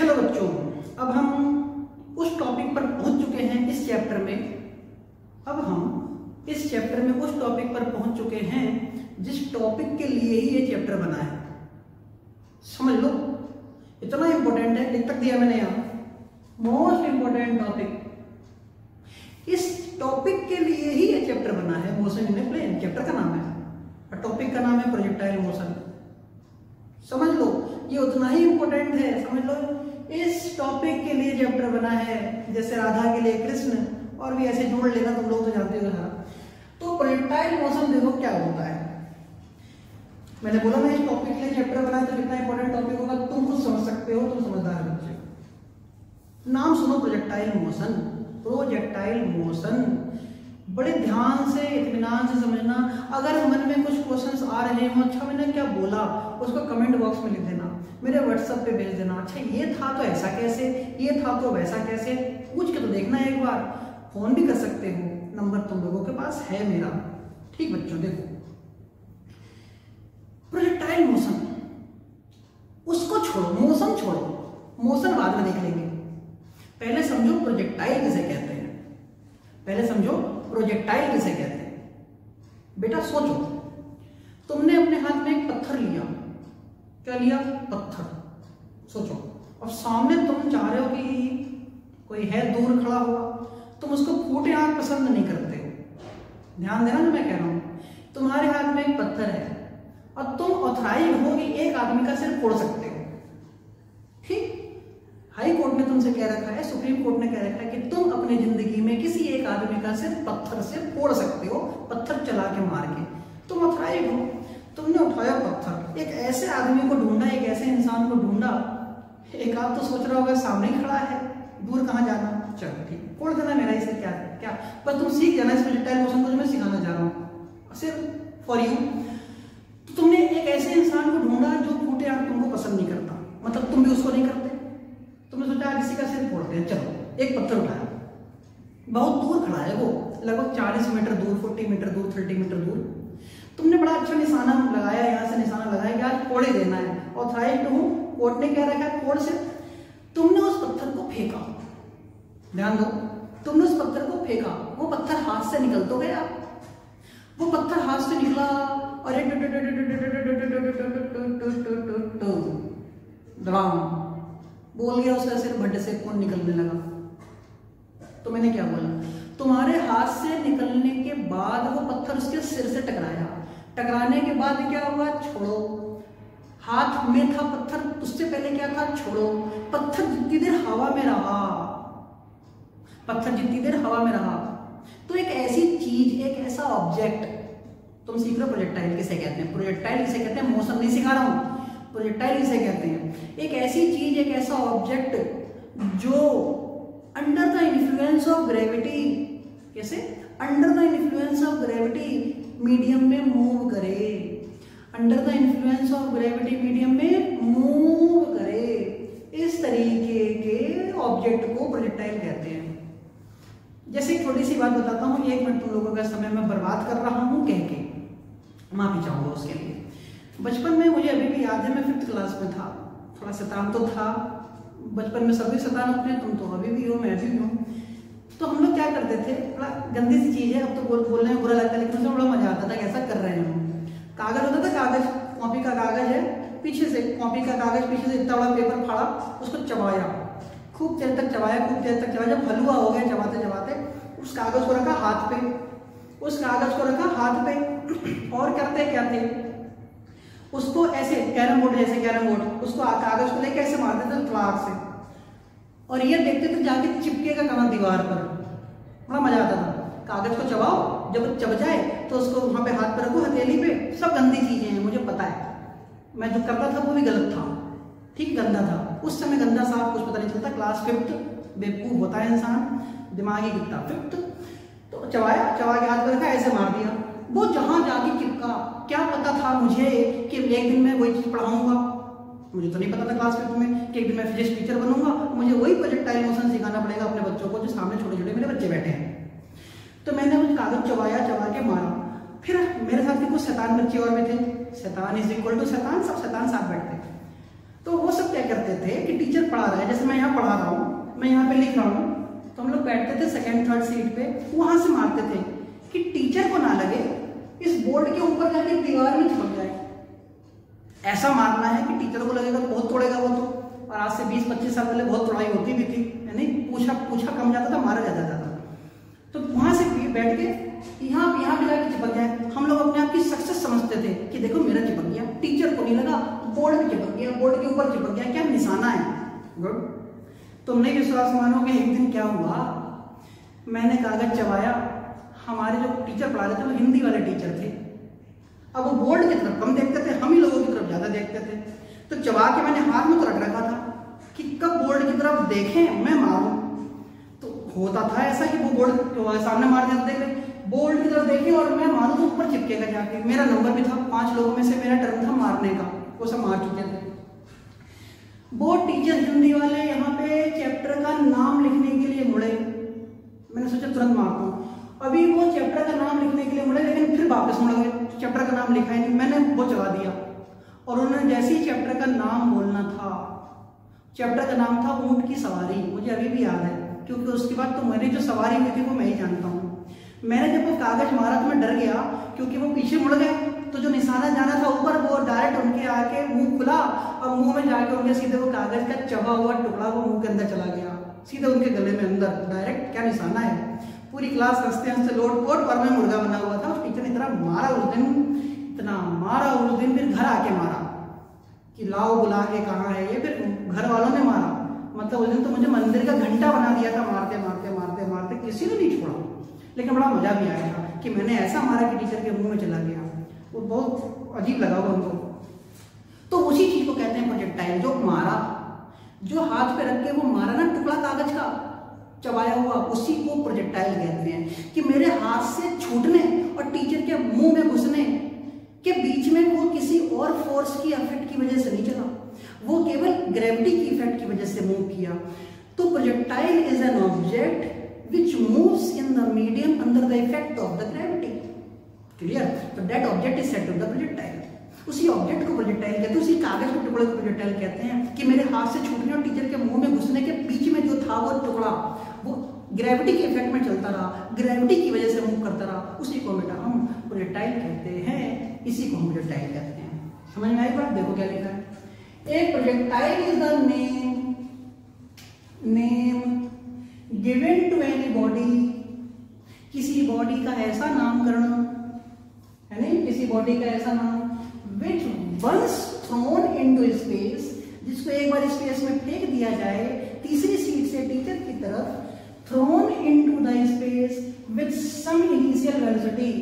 चलो बच्चों, अब हम उस टॉपिक पर पहुंच चुके हैं इस चैप्टर में। अब हम इस चैप्टर में उस टॉपिक पर पहुंच चुके हैं जिस टॉपिक के लिए ही ये चैप्टर बना है। समझ लो, इतना इंपॉर्टेंट है, लिख तक दिया मैंने यहाँ, मोस्ट इंपॉर्टेंट टॉपिक। इस टॉपिक के लिए ही ये चैप्टर बना है, motion in a plane. Chapter का नाम है और टॉपिक का नाम है प्रोजेक्टाइल मोशन। समझ लो, ये उतना ही इंपॉर्टेंट है। समझ लो, इस टॉपिक के लिए चैप्टर बना है, जैसे राधा के लिए कृष्ण, और भी ऐसे जोड़ लेना, तुम लोग तो जानते हो सारा। तो प्रोजेक्टाइल मोशन देखो क्या होता है। मैंने बोला ना इस टॉपिक के लिए चैप्टर बना है, तो कितना इंपॉर्टेंट टॉपिक होगा तुम खुद समझ सकते हो, तुम समझदार बच्चे। नाम सुनो, प्रोजेक्टाइल मोशन। प्रोजेक्टाइल मोशन बड़े ध्यान से, इत्मीनान से समझना। अगर मन में कुछ क्वेश्चंस आ रहे हो, अच्छा मैंने क्या बोला, उसको कमेंट बॉक्स में लिख देना, मेरे व्हाट्सएप पे भेज देना। अच्छा ये था तो ऐसा कैसे, ये था तो वैसा कैसे, पूछ के तो देखना एक बार। फोन भी कर सकते हो, नंबर तुम लोगों के पास है मेरा। ठीक बच्चों, देखो प्रोजेक्टाइल मोशन, उसको छोड़ो, मोशन छोड़ो, मोशन बाद में देख लेंगे। पहले समझो प्रोजेक्टाइल किसे कहते हैं। पहले समझो प्रोजेक्टाइल किसे कहते हैं। बेटा सोचो, तुमने अपने हाथ में एक पत्थर लिया। क्या लिया? पत्थर। सोचो, अब सामने तुम चाह रहे हो कि कोई है दूर खड़ा हुआ, तुम उसको फूटे आंख पसंद नहीं करते हो। ध्यान देना जो मैं कह रहा हूं। तुम्हारे हाथ में एक पत्थर है और तुम ऑथराइज हो कि एक आदमी का सिर फोड़ सकते हो। ठीक, हाई कोर्ट ने तुमसे कह रखा है, सुप्रीम कोर्ट ने कह रखा है कि तुम अपनी जिंदगी में किसी एक आदमी का सिर पत्थर से फोड़ सकते हो, पत्थर चला के मार के। तुम ऑथराइज हो, तुमने उठाया पत्थर, एक ऐसे आदमी को ढूंढा, एक ऐसे इंसान को ढूंढा। एक आध तो सोच रहा होगा सामने ही खड़ा है, दूर कहाँ जाना, चलो ठीक फोड़ देना मेरा इसे, क्या क्या बस तुम सीख जाना इस प्रोजेक्टाइल मोशन को जो मैं सिखाना चाह रहा हूँ, सिर्फ फॉर यू। तो तुमने एक ऐसे इंसान को ढूंढा जो फूटे आंख तुमको पसंद नहीं करता, मतलब तुम भी उसको नहीं करते। तुमने सोचा किसी का सिर फोड़ते हैं, चलो एक पत्थर उठाया, बहुत दूर खड़ा है वो, लगभग 40 मीटर दूर, 40 मीटर दूर, 30 मीटर दूर। तुमने बड़ा अच्छा निशाना लगाया, यहाँ से निशाना लगाया कि आज फोड़ ही देना है, ऑथराइज्ड हूँ, कोर्ट ने कह रखा है फोड़ से। तुमने उस पत्थर को फेंका, ध्यान दो, तुमने उस पत्थर को फेंका, वो पत्थर हाथ से निकल तो गया। वो पत्थर हाथ से निकला और बोल गया, उसका सिर भट्ट से खून निकलने लगा। तो मैंने क्या बोला, तुम्हारे हाथ से निकलने के बाद वो पत्थर उसके सिर से टकराया, टकराने के बाद क्या हुआ, छोड़ो, हाथ में था पत्थर, उससे पहले क्या था, छोड़ो। पत्थर जितनी देर हवा में रहा, पत्थर जितनी देर हवा में रहा, तो एक ऐसी चीज, एक ऐसा ऑब्जेक्ट, तुम सीख रहे हो प्रोजेक्टाइल किसे कहते हैं। प्रोजेक्टाइल किसे कहते हैं, मोशन नहीं सिखा रहा हूं, प्रोजेक्टाइल किसे कहते हैं। एक ऐसी चीज, एक ऐसा ऑब्जेक्ट जो under the influence of gravity, कैसे, under the influence of gravity medium में मूव करे, under the influence of gravity medium में मूव करे, इस तरीके के ऑब्जेक्ट को प्रोजेक्टाइल कहते हैं। जैसे एक छोटी सी बात बताता हूँ, 1 मिनट तुम लोगों का समय मैं बर्बाद कर रहा हूँ कह के, माफी चाहूंगा उसके लिए। बचपन में मुझे अभी भी याद है, मैं 5th क्लास में था, थोड़ा शैतान तो था, बचपन में सभी शैतान होते हैं, तुम तो अभी भी हो, मैं भी हूँ। तो हम लोग क्या करते थे, बड़ा गंदी सी चीज है, अब तो बोलने में बुरा लगता है, लेकिन उसमें बड़ा मजा आता था कि ऐसा कर रहे हैं हम। कागज होता था, कागज, कॉपी का कागज है, पीछे से कॉपी का कागज, पीछे से इतना बड़ा पेपर फाड़ा, उसको चबाया, खूब देर तक चबाया, खूब देर तक चबाया, जब हलवा हो गया चबाते चबाते, उस कागज को रखा हाथ पे, उस कागज को रखा हाथ पे, और करते क्या थे, उसको ऐसे कैरम बोर्ड, जैसे कैरम बोर्ड, उसको कागज को लेके ऐसे मारते थे फ्लावर से, और ये देखते थे जाके चिपकेगा कहाँ दीवार पर। बड़ा मजा आता था। कागज को चबाओ, जब चब जाए तो उसको वहां पे हाथ पे रखो, हथेली पे। सब गंदी चीजें हैं, मुझे पता है, मैं जो करता था वो भी गलत था, ठीक, गंदा था उस समय, गंदा साफ कुछ पता नहीं चलता, क्लास 5th, बेवकूफ होता है इंसान, दिमागी कितना 5th। तो चबाया, चबा के हाथ पे रखा, ऐसे मार दिया, वो जहां जाके चिपका। क्या पता था मुझे कि एक दिन मैं वही चीज पढ़ाऊंगा, मुझे तो नहीं पता था क्लास 5th में कि एक दिन मैं फिजिक्स टीचर बनूंगा, मुझे वही प्रोजेक्टाइल मोशन सिखाना पड़ेगा अपने बच्चों को, जो सामने छोटे छोटे मेरे बच्चे बैठे हैं। तो मैंने वो कागज चबाया, चबा के मारा। फिर मेरे साथ भी कुछ शैतान बच्चे और भी थे, शैतान इज इक्वल टू शैतान, सब शैतान साथ बैठते। तो वो सब क्या करते थे कि टीचर पढ़ा रहा है, जैसे मैं यहाँ पढ़ा रहा हूँ, मैं यहाँ पे लिख रहा हूँ, तो हम लोग बैठते थे सेकंड थर्ड सीट पे, वहां से मारते थे कि टीचर को ना लगे इस बोर्ड के ऊपर जाके दीवार में चिपक जाए। ऐसा मारना है कि टीचर को लगेगा बहुत तोड़ेगा वो तो। और आज से 20-25 साल पहले बहुत तोड़ाई होती भी थी, यानी पूछा कम जाता था, मारा जाता था। तो वहां से बैठ के यहाँ पे जाके चिपक जाए। हम लोग अपने आप की सक्सेस समझते थे कि देखो मेरा चिपक गया, टीचर को नहीं लगा, बोर्ड में चिपक गया, बोर्ड के ऊपर चिपक गया, क्या निशाना है। गुड। तुम नहीं विश्वास मानोगे, एक दिन क्या हुआ, मैंने कागज चबाया। हमारे जो टीचर पढ़ा रहे थे वो हिंदी वाले टीचर थे। अब वो बोर्ड की तरफ कम देखते थे, हम ही लोगों की तरफ ज्यादा देखते थे। तो चबा के मैंने हाथ में तो रख रखा था कि कब बोर्ड की तरफ देखें मैं मारूं। तो होता था ऐसा कि वो बोर्ड तो सामने मार देते थे, बोर्ड की तरफ देखें और मैं मारूं तो ऊपर चिपकेगा जाके। मेरा नंबर भी था, 5 लोगों में से मेरा टर्न था मारने का, वो सब मार चुके थे। वो टीचर हिंदी वाले यहाँ पे चैप्टर का नाम लिखने के लिए मुड़े, मैंने सोचा तुरंत मारता हूँ। अभी वो चैप्टर का नाम लिखने के लिए मुड़े, लेकिन फिर वापस मुड़ गए, चैप्टर का नाम लिखा ही नहीं। मैंने वो चला दिया और उन्होंने जैसे ही चैप्टर का नाम बोलना था, चैप्टर का नाम था ऊंट की सवारी, मुझे अभी भी याद है, क्योंकि उसके बाद तो मेरी जो सवारी हुई थी वो मैं ही जानता हूँ। मैंने जब वो कागज मारा तो मैं डर गया, क्योंकि वो पीछे मुड़ गए, तो जो निशाना जाना था ऊपर वो डायरेक्ट उनके आके मुंह खुला और मुंह में जाके उनके सीधे वो कागज का चबा हुआ टुकड़ा वो मुंह के अंदर चला गया, सीधे उनके गले में अंदर डायरेक्ट। क्या निशाना है। पूरी क्लास हंसते हंसते लोटपोट, और मैं मुर्गा बना हुआ था। उस टीचर ने इतना मारा उस दिन, इतना मारा उस दिन, फिर घर आके मारा कि लाओ बुला के कहाँ है ये, फिर घर वालों ने मारा। मतलब उस दिन तो मुझे मंदिर का घंटा बना दिया था, मारते मारते मारते मारते, किसी ने नहीं छोड़ा। लेकिन बड़ा मजा भी आया था कि मैंने ऐसा मारा कि टीचर के मुंह में चला गया, वो बहुत अजीब लगा वो उनको। तो उसी चीज को कहते हैं प्रोजेक्टाइल। जो मारा, जो हाथ पे रख के वो मारा ना टुकड़ा कागज का चबाया हुआ, उसी को प्रोजेक्टाइल कहते हैं। कि मेरे हाथ से छूटने और टीचर के मुंह में घुसने के बीच में वो किसी और फोर्स की इफेक्ट की वजह से नहीं चला, वो केवल ग्रेविटी की इफेक्ट की वजह से मूव किया। तो projectile is an object which moves in the medium under the effect of the gravity. Clear? So that object is said to be the projectile. उसी ऑब्जेक्ट को प्रोजेक्टाइल कहते हैं, उसी कागज के टुकड़े को प्रोजेक्टाइल कहते हैं। कि मेरे हाथ से छूटने और टीचर के मुंह में घुसने के बीच में जो था वो टुकड़ा, वो ग्रेविटी के इफेक्ट में चलता रहा, ग्रेविटी की वजह से मूव करता रहा, उसी को बेटा हम प्रोजेक्टाइल कहते हैं, इसी को हम प्रोजेक्टाइल कहते हैं। समझ में आई बात? देखो क्या लिखा है। एक projectile is the name given to any body, किसी बॉडी का ऐसा नामकरण है नहीं, किसी बॉडी का ऐसा नाम which once thrown into space, जिसको एक बार स्पेस में फेंक दिया जाए तीसरी सीट से टीचर की तरफ, thrown into the space with some initial velocity,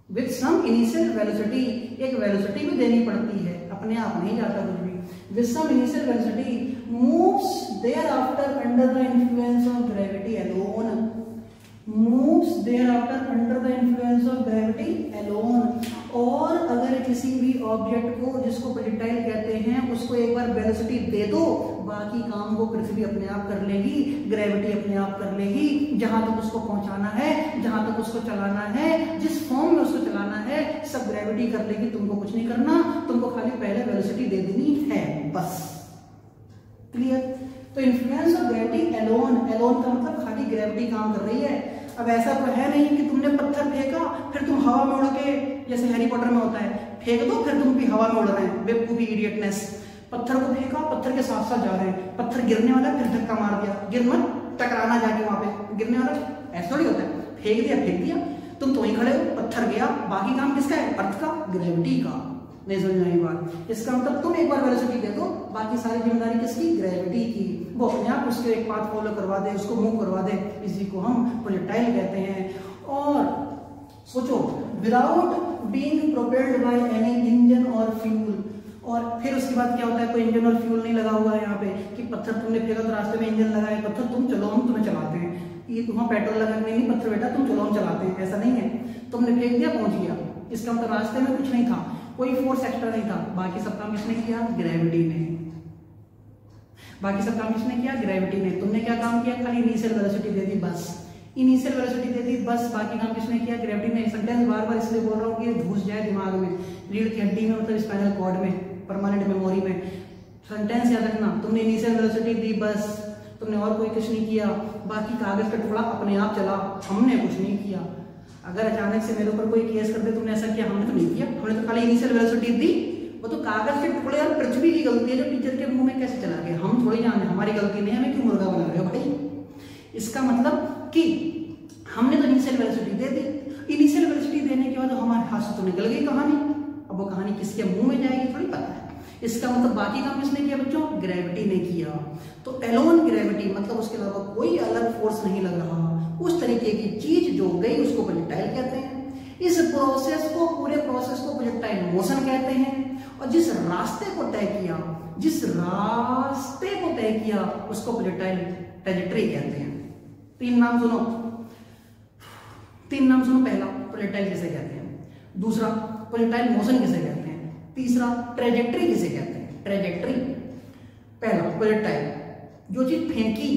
with some initial velocity, एक वेलोसिटी भी देनी पड़ती है, अपने आप नहीं जाता कुछ भी। with some initial velocity moves thereafter under the influence of gravity alone, moves thereafter under the influence of gravity alone। और अगर किसी भी ऑब्जेक्ट को, जिसको प्रोजेक्टाइल कहते हैं, उसको एक बार वेलोसिटी दे दो, बाकी काम को पृथ्वी अपने आप कर लेगी, ग्रेविटी अपने आप कर लेगी। जहां तक उसको पहुंचाना है, जहां तक उसको चलाना है, जिस फॉर्म में उसको चलाना है, सब ग्रेविटी कर लेगी। तुमको कुछ नहीं करना, तुमको खाली पहले वेलोसिटी दे देनी है, बस। क्लियर? तो influence of gravity alone, alone का मतलब खाली ग्रेविटी काम कर रही है। अब ऐसा तो है नहीं कि तुमने पत्थर फेंका फिर तुम हवा में उड़ के, जैसे हैरी पॉटर में होता है, फेंक दो फिर तुम भी हवा में उड़ रहे हैं, बेवकूफी, इडियटनेस। पत्थर को फेंका, पत्थर के साथ साथ जा रहे हैं, पत्थर गिरने वाला फिर धक्का मार दिया, गिर मत, टकराना जाके वहां पे गिरने वाला, ऐसा थोड़ी होता है। फेंक दिया, तुम तो वहीं खड़े हो, पत्थर गया, बाकी काम किसका है? अर्थ का, ग्रेविटी का। नहीं समझ में आई बात? इसका मतलब तुम एक बार वेलोसिटी दे दो, बाकी सारी जिम्मेदारी किसकी? ग्रेविटी की। वो अपने आप उसके एक पाथ फॉलो करवा दे, उसको मूव करवा दे, इसी को हम प्रोजेक्टाइल कहते हैं। और सोचो, without being propelled by any engine और फ्यूल। और फिर उसके बाद क्या होता है? कोई इंजन और फ्यूल नहीं लगा हुआ है यहाँ पे कि पत्थर तुमने फेंका तो रास्ते में इंजन लगा है, पत्थर तुम चलो हम तुम्हें चलाते हैं, ये वहां पेट्रोल लगा नहीं, पत्थर बेटा तुम चलो हम चलाते हैं, ऐसा नहीं है। तुमने फेंक दिया, पहुंच गया, इसका मतलब रास्ते में कुछ नहीं था, कोई फोर्स एक्स्ट्रा नहीं था, बाकी सब काम किसने किया? ग्रेविटी ने। बाकी सब काम किसने किया? ग्रेविटी ने। तुमने क्या काम किया? खाली इनिशियल वेलोसिटी दे दी, बस। इनिशियल वेलोसिटी दे दी, बस। बाकी काम किसने किया? ग्रेविटी ने। सेंटेंस बार बार इसलिए बोल रहा हूँ कि घुस जाए दिमाग में, रीढ़ की हड्डी में, मतलब स्पाइनल कॉर्ड में। परमानेंट मेमोरी में। सेंटेंस याद रखना, तुमने इनिशियल वेलोसिटी दी बस, तुमने और कोई कुछ नहीं किया, बाकी कागज का टुकड़ा अपने आप चला, हमने कुछ नहीं किया। अगर अचानक से मेरे ऊपर कोई केस कर दे तुमने ऐसा किया, हमने तो नहीं किया, हमने तो खाली इनिशियल वेलोसिटी दी, वो तो कागज के टुकड़े और पृथ्वी की गलती है जो टीचर के मुंह में कैसे चला गया, हम थोड़ी जाने, हमारी गलती नहीं, हमें क्यों मुर्गा बना रहे हो भाई। इसका मतलब कि हमने तो इनिशियल वेलोसिटी दे दी, इनिशियल वेलोसिटी देने के बाद हमारे हाथ से तो निकल गई कहानी, अब वो कहानी किसके मुंह में जाएगी थोड़ी पता है। इसका मतलब बाकी काम किसने किया बच्चों, ग्रेविटी ने किया। तो एलोन ग्रेविटी मतलब उसके अलावा कोई अलग फोर्स नहीं लग रहा, उस तरीके की चीज जो गई उसको प्रोजेक्टाइल कहते हैं। इस प्रोसेस को, पूरे प्रोसेस को प्रोजेक्टाइल मोशन कहते हैं। और जिस रास्ते को तय किया, जिस रास्ते को तय किया उसको प्रोजेक्टाइल ट्रैजेक्टरी कहते हैं। तीन नाम सुनो, तीन नाम सुनो। पहला प्रोजेक्टाइल किसे कहते हैं, दूसरा प्रोजेक्टाइल मोशन किसे कहते हैं, तीसरा ट्रैजेक्टरी किसे कहते हैं। ट्रैजेक्टरी, पहला प्रोजेक्टाइल, जो चीज फेंकी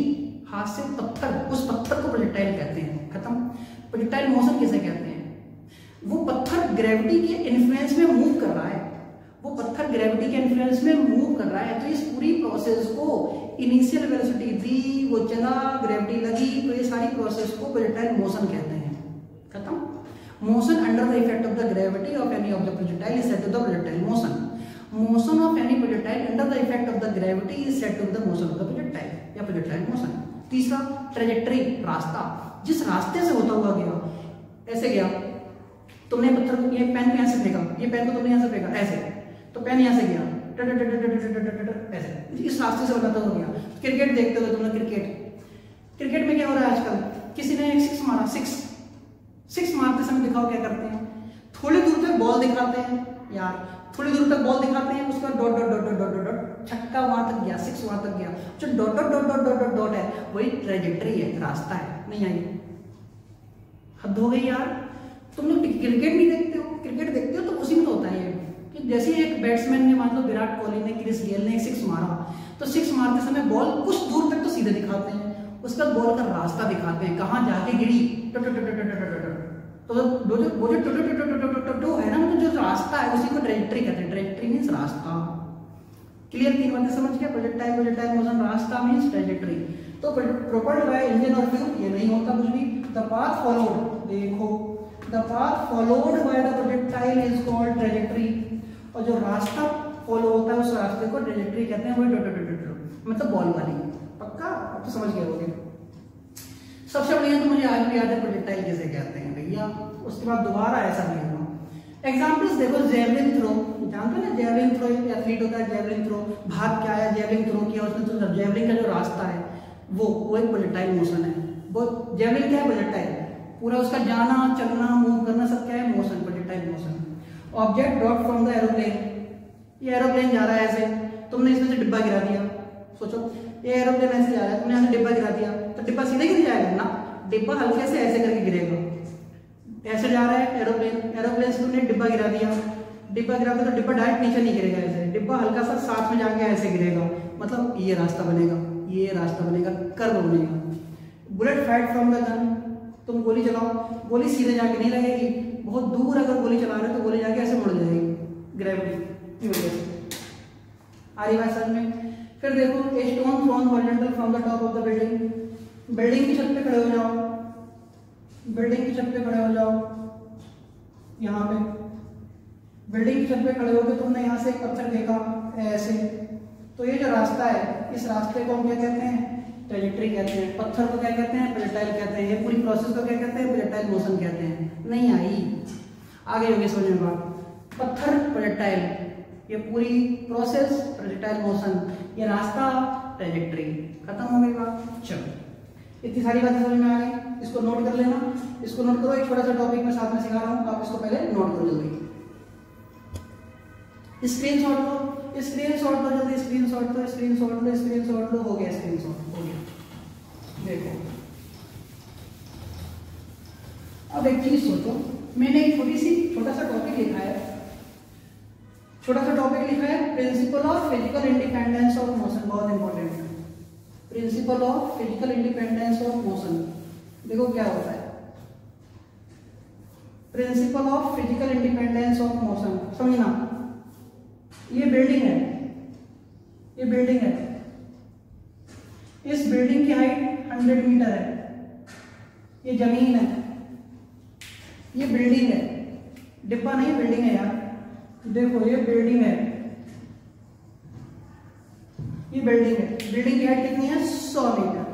हाथ से पत्थर, उस पत्थर को प्रोजेक्टाइल कहते हैं, खत्म। प्रोजेक्टाइल मोशन किसे कहते हैं, वो पत्थर ग्रेविटी के इन्फ्लुएंस में मूव कर रहा है, वो पत्थर ग्रेविटी के इन्फ्लुएंस में मूव कर रहा है। तो इस पूरी प्रोसेस को इनिशियल वेलोसिटी दी, वो चला, ग्रेविटी लगी, तो ये सारी प्रोसेस को प्रोजेक्टाइल मोशन कहते हैं, खत्म। Motion under the effect of the gravity of any of the projectile is said to the projectile motion. Motion of any projectile under the effect of the gravity is said to the motion of the projectile या projectile motion. तीसरा trajectory, रास्ता, जिस रास्ते से होता हुआ गया, ऐसे गया, तुमने पत्थर को, ये पेन को यहां से फेंका, ये पेन को तुमने यहां से फेंका ऐसे, तो पेन यहां से गया ऐसे, इस रास्ते से बनाता हुआ गया। क्रिकेट देखते हो तुमने, क्रिकेट में क्या हो रहा है आजकल, किसी ने एक सिक्स मारा, सिक्स मारते समय दिखाओ क्या करते हैं, थोड़ी दूर तक बॉल दिखाते हैं यार, थोड़ी दूर तक बॉल दिखाते हैं, उसका dot dot dot dot dot dot, छक्का वहां तक गया, सिक्स वहां तक गया, जो dot dot dot dot dot dot dot है वही ट्रैजेक्टरी है, रास्ता है। नहीं आई, हद हो गई यार। तुम लोग क्रिकेट नहीं देखते हो, क्रिकेट देखते हो तो उसी में तो होता है ये कि जैसे एक बैट्समैन ने, मान लो विराट कोहली ने, क्रिस गेल ने एक सिक्स मारा, तो सिक्स मारते समय बॉल कुछ दूर तक तो सीधे दिखाते हैं, उसका बॉल का रास्ता दिखाते हैं, कहां जाके गिरी, तो वो जो टो है ना, मतलब जो रास्ता है उसी को ट्रैजेक्टरी कहते हैं। ट्रैजेक्टरी मींस रास्ता। क्लियर, तीन बातें समझ गया, प्रोजेक्टाइल, प्रोजेक्टाइल मोशन, रास्ता मींस ट्रैजेक्टरी। तो प्रोपेल्ड बाय इंजन और फ्यूल, ये नहीं होता कुछ भी। द पाथ फॉलोड, देखो, the path followed by the projectile is called trajectory. और जो रास्ता फॉलो होता है उस रास्ते को ट्रैजेक्टरी कहते हैं, वही मतलब बॉल वाली। पक्का, अब तो समझ गए होगे। सबसे बढ़िया तो मुझे आज भी याद है प्रोजेक्टाइल किसे कहते हैं भैया, उसके बाद दोबारा ऐसा नहीं होगा। एग्जाम्पल्स देखो, जेवलिन थ्रो, जानते हो ना जेवलिन थ्रो, एथलीट होता है जेवलिन थ्रो, भाग के आया, जेवलिन थ्रो किया उसने, तो जेवलिन का जो रास्ता है वो एक प्रोजेक्टाइल मोशन है। वो जेवलिन क्या है, प्रोजेक्टाइल, पूरा उसका जाना, चलना, मूव करना सब क्या है, motion, projectile motion. Object drop from the aeroplane, ये एरोप्लेन जा रहा है ऐसे, तुमने इसमें से डिब्बा गिरा दिया, सोचो ये एरोप्लेन ऐसे जा रहा है, तुमने यहाँ से डिब्बा गिरा दिया, तो डिब्बा सीधे गिर जाएगा ना, डिब्बा हल्के से ऐसे करके गिरेगा। ऐसे जा रहा है एरोप्लेन से तुमने डिब्बा गिरा दिया, डिब्बा गिरा तो डिब्बा डायरेक्ट नीचे नहीं गिरेगा, ऐसे डिब्बा हल्का सा साथ में जाके ऐसे गिरेगा, मतलब ये रास्ता बनेगा, ये रास्ता बनेगा, कर्व बनेगा। Bullet fight from the gun, तुम गोली चलाओ, गोली सीधे जाके नहीं लगेगी, बहुत दूर अगर गोली चला रहे हो तो गोली जाके ऐसे मुड़ जाएगी, ग्रेविटी की वजह से। आ रही बात समझ में। फिर देखो, a stone thrown horizontal from the top of the building, building की छत पे खड़े हो जाओ, बिल्डिंग की छत पे खड़े हो जाओ, यहाँ पे बिल्डिंग की छत पे खड़े हो गए, तुमने यहाँ से एक पत्थर फेंका ऐसे, तो ये जो रास्ता है, इस रास्ते को हम क्या कहते हैं, ट्रैजेक्टरी कहते हैं। पत्थर को क्या कहते हैं, प्रोजेक्टाइल कहते हैं। ये पूरी प्रोसेस को क्या कहते हैं, प्रोजेक्टाइल मोशन कहते हैं। नहीं आई, आगे होगी समझ में बात। पत्थर प्रोजेक्टाइल, ये पूरी प्रोसेस प्रोजेक्टाइल मोशन, ये रास्ता ट्रैजेक्टरी। खत्म हो गई बात। चलो, इतनी सारी बातें समझ में आ गई, इसको नोट कर लेना, इसको नोट करो। एक छोटा सा टॉपिक मैं साथ में सिखा रहा हूँ, आप इसको पहले नोट करो जल्दी। स्क्रीनशॉट लो, स्क्रीनशॉट लो जल्दी, स्क्रीनशॉट लो, स्क्रीनशॉट लो, स्क्रीनशॉट लो। हो गया स्क्रीनशॉट, हो गया। देखो, अब एक चीज सोचो, मैंने एक छोटा सा टॉपिक लिखा है, छोटा सा टॉपिक लिखा है, principle of physical independence of motion. बहुत इंपॉर्टेंट है, principle of physical independence of motion. देखो क्या होता है, principle of physical independence of motion, समझना। ये बिल्डिंग है, ये बिल्डिंग है, इस बिल्डिंग की हाइट 100 मीटर है, ये जमीन है, ये बिल्डिंग है, डिब्बा नहीं बिल्डिंग है यार, देखो ये बिल्डिंग है, ये बिल्डिंग है, बिल्डिंग की हाइट कितनी है 100 मीटर,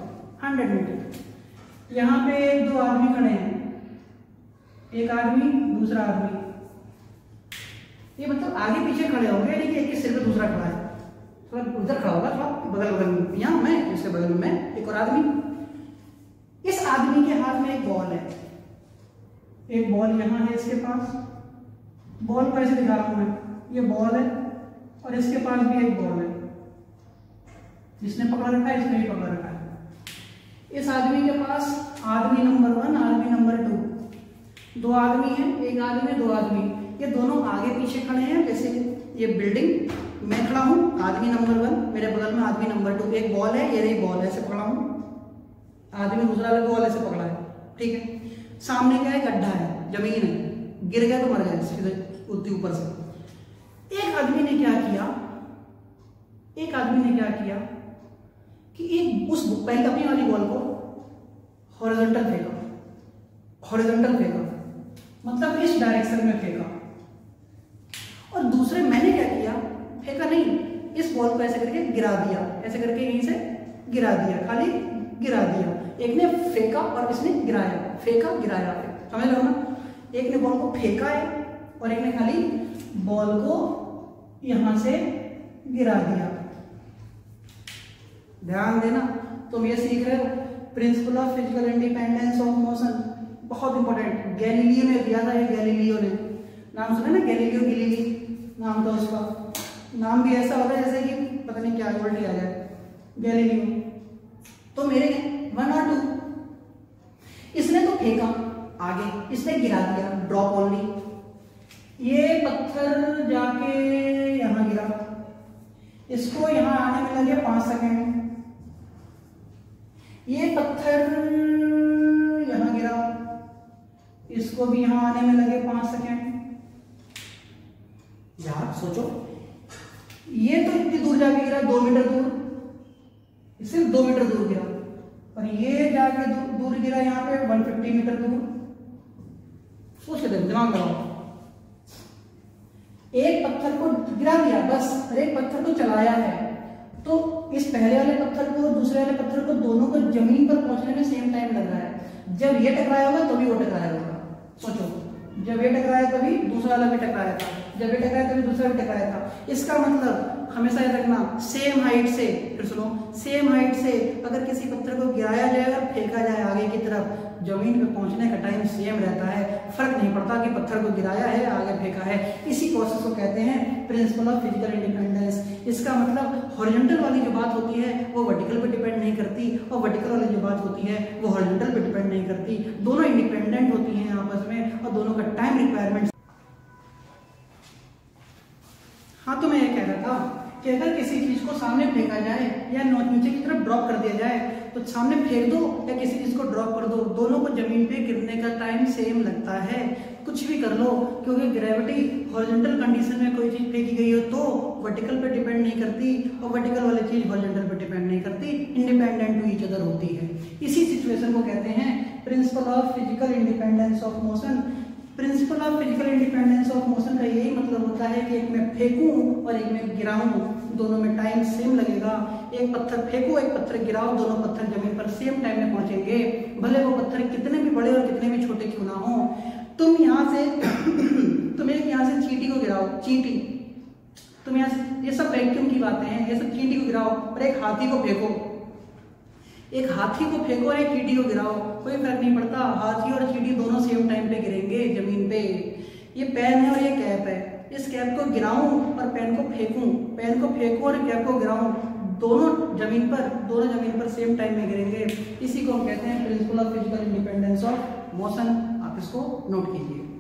100 मीटर। यहाँ पे दो आदमी खड़े हैं, एक आदमी दूसरा आदमी, ये मतलब आगे पीछे खड़े होंगे, लेकिन एक के सिर पे दूसरा खड़ा है, थोड़ा उधर खड़ा होगा, थोड़ा बगल बगल में, यहाँ मैं इसके बगल में एक और आदमी। इस आदमी के हाथ में एक बॉल है, एक बॉल यहाँ है इसके पास, बॉल को ऐसे दिखा रहा हूं मैं, ये बॉल है और इसके पास भी एक बॉल है, जिसने पकड़ा रखा है इसने भी पकड़ा रखा है। इस आदमी के पास आदमी नंबर 1 आदमी नंबर 2, दो आदमी हैं, एक आदमी दो आदमी, ये दोनों आगे पीछे खड़े हैं, जैसे ये बिल्डिंग, मैं खड़ा हूं आदमी नंबर 1, मेरे बगल में आदमी नंबर 2, एक बॉल है, ये रही बॉल है, ऐसे पकड़ा हूं, आदमी दूसरा वाला बॉल ऐसे पकड़ा है, ठीक है। सामने क्या है, गड्ढा है, जमीन है, गिर गया तो मर गया सीधे उतनी ऊपर से। एक आदमी ने क्या किया, एक आदमी ने क्या किया कि एक उस पहले अपनी वाली बॉल को हॉरिजॉन्टल फेंका, हॉरिजॉन्टल फेंका मतलब इस डायरेक्शन में फेंका, और दूसरे मैंने क्या किया, फेंका नहीं, इस बॉल को ऐसे करके गिरा दिया, ऐसे करके यहीं से गिरा दिया, खाली गिरा दिया। एक ने फेंका और इसने गिराया, फेंका गिराया, समझ लो ना, एक ने बॉल को फेंका है और एक ने खाली बॉल को यहां से गिरा दिया। ध्यान देना, तुम ये सीख रहे हो principle of physical independence of motion, बहुत इंपॉर्टेंट। गैलीलियो ने दिया था, ये गैलीलियो ने, नाम सुना ना, गैलीलियो गैलीली नाम था उसका, नाम भी ऐसा होता है जैसे कि पता नहीं क्या उल्टी आ जाए, गैलीलियो। तो मेरे 1 और 2, इसने तो फेंका आगे, इसने गिरा दिया, ड्रॉप ओनली, ये पत्थर जाके यहां गिरा, इसको यहां आने में लगे 5 सेकेंड, ये पत्थर यहां गिरा, इसको भी यहां आने में लगे 5 सेकेंड। यार सोचो, ये तो इतनी दूर जाके गिरा, 2 मीटर दूर, सिर्फ 2 मीटर दूर गिरा, और ये जाके दूर गिरा यहाँ पे 150 मीटर दूर। सोच के दिमाग लगाओ, एक पत्थर को गिरा दिया बस, और एक पत्थर को चलाया है, तो इस पहले वाले पत्थर को दूसरे वाले पत्थर को दोनों को जमीन पर पहुंचने में सेम टाइम लग रहा है। जब ये टकराया होगा तभी वो टकराया होगा, सोचो, जब ये टकराया तभी दूसरा वाला भी टकराया था, जब ये टकराया तभी दूसरा भी टकराया था। इसका मतलब हमेशा याद रखना, सेम हाइट से, फिर सुनो, सेम हाइट से अगर किसी पत्थर को गिराया जाए और फेंका जाए आगे की तरफ, जमीन पे पहुंचने का टाइम सेम रहता है, फर्क नहीं पड़ता कि पत्थर को गिराया है आगे फेंका है। इसी प्रोसेस को कहते हैं प्रिंसिपल ऑफ फिजिकल इंडिपेंडेंस। इसका मतलब हॉरिजॉन्टल वाली जो बात होती है वो वर्टिकल पे डिपेंड नहीं करती, और वर्टिकल वाली जो बात होती है वो हॉरिजॉन्टल पे डिपेंड नहीं करती, दोनों इंडिपेंडेंट होती हैं आपस में, और दोनों का टाइम रिक्वायरमेंट। हाँ, तो मैं ये कह रहा था कि अगर किसी चीज को सामने फेंका जाए या नीचे की तरफ ड्रॉप कर दिया जाए, तो सामने फेंक दो या किसी चीज को ड्रॉप कर दो, दोनों को जमीन पे गिरने का टाइम सेम लगता है। कुछ भी कर लो, क्योंकि ग्रेविटी हॉरिजॉन्टल कंडीशन में कोई चीज फेंकी गई हो तो वर्टिकल पे डिपेंड नहीं करती, और वर्टिकल वाली चीज हॉरिजॉन्टल पे डिपेंड नहीं करती, इंडिपेंडेंट टू ईच अदर होती है। इसी सिचुएशन को कहते हैं principle of physical independence of motion. Principle of physical independence of motion का यही मतलब होता है कि एक में फेंकूं और एक में गिराऊं, दोनों में टाइम सेम लगेगा। एक पत्थर फेंको, एक पत्थर गिराओ, दोनों पत्थर जमीन पर सेम टाइम में पहुंचेंगे, भले वो पत्थर कितने भी बड़े और कितने भी छोटे क्यों ना हो। तुम यहाँ से तुम एक यहाँ से चींटी को गिराओ, चींटी, तुम यहाँ से, ये सब वैक्यूम की बातें हैं, ये सब चींटी को गिराओ, और एक हाथी को फेंको, एक हाथी को फेंको और एक चींटी को गिराओ, कोई फर्क नहीं पड़ता, हाथी और चींटी दोनों सेम टाइम पे गिरेंगे जमीन पे। ये पेन है और ये कैप है, इस कैप को गिराऊं और पेन को फेंकूं, पेन को फेंकूं और कैप को गिराऊं, दोनों जमीन पर सेम टाइम में गिरेंगे। इसी को हम कहते हैं principle of physical independence of motion. आप इसको नोट कीजिए।